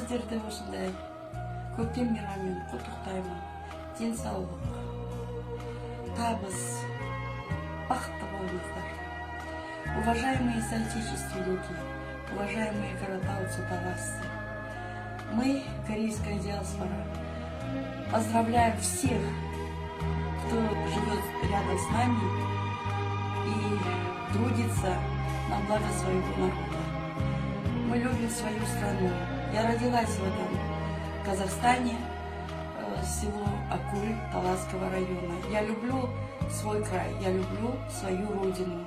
сіздерді осындай көктем мейрамымен құттықтаймын. Денсаулық, табыс, бақытты болыңыздар. Уважаемые соотечественники, уважаемые каратауцы-таласцы, мы, корейская диаспора, поздравляем всех, кто живет рядом с нами и трудится на благо своего народа. Мы любим свою страну. Я родилась в этом Казахстане, село Акуль Таласского района. Я люблю свой край, я люблю свою родину.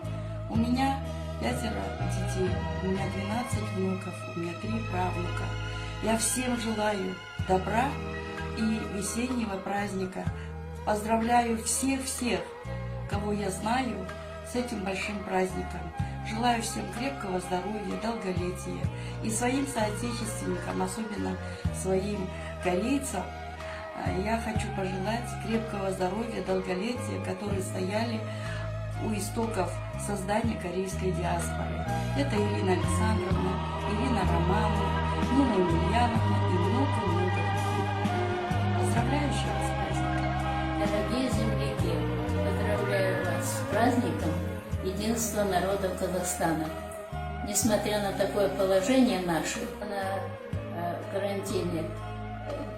У меня 5 детей, у меня 12 внуков, у меня 3 правнука. Я всем желаю добра и весеннего праздника. Поздравляю всех-всех, кого я знаю, с этим большим праздником. Желаю всем крепкого здоровья, долголетия. И своим соотечественникам, особенно своим корейцам, я хочу пожелать крепкого здоровья, долголетия, которые стояли у истоков создания корейской диаспоры. Это Ирина Александровна, Ирина Романовна, Нина Емельяновна и много-много других. Поздравляю еще раз с праздником. Дорогие земляки, поздравляю вас с праздником единства народов Казахстана. Несмотря на такое положение наше, на карантине,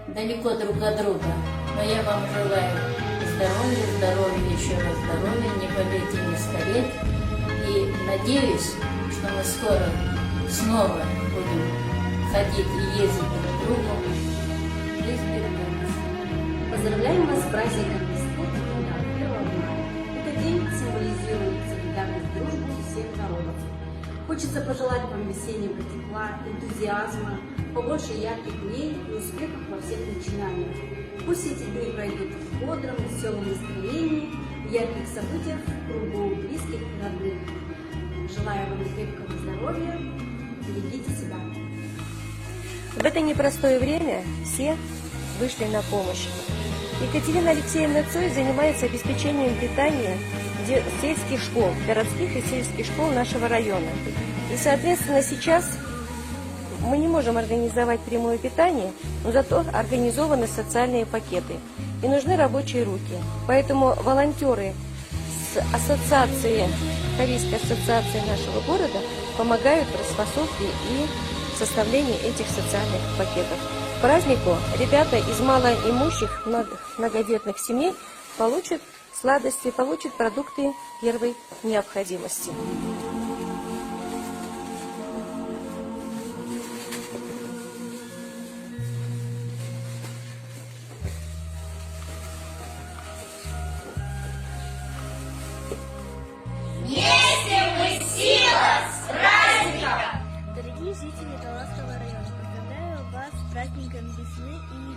далеко друг от друга, но я вам желаю здоровья, здоровья, еще раз здоровья, не болеть и не стареть. И надеюсь, что мы скоро снова будем ходить и ездить друг к другу. Поздравляем вас с праздником весны, 1 мая. Этот день символизирует солидарность, дружбу всех народов. Хочется пожелать вам весеннего тепла, энтузиазма, побольше ярких дней и успехов во всех начинаниях. Пусть эти дни пройдут в бодром, веселом настроении, в ярких событиях в кругу близких и родных. Желаю вам крепкого здоровья, берегите себя. В это непростое время все вышли на помощь. Екатерина Алексеевна Цой занимается обеспечением питания сельских школ, городских и сельских школ нашего района. И, соответственно, сейчас мы не можем организовать прямое питание, но зато организованы социальные пакеты. И нужны рабочие руки. Поэтому волонтеры с ассоциации, Корейской ассоциации нашего города помогают в расфасовке и составлении этих социальных пакетов. К празднику ребята из малоимущих многодетных семей получат сладости, получат продукты первой необходимости. Дорогие жители Таласского района, поздравляю вас с праздником весны и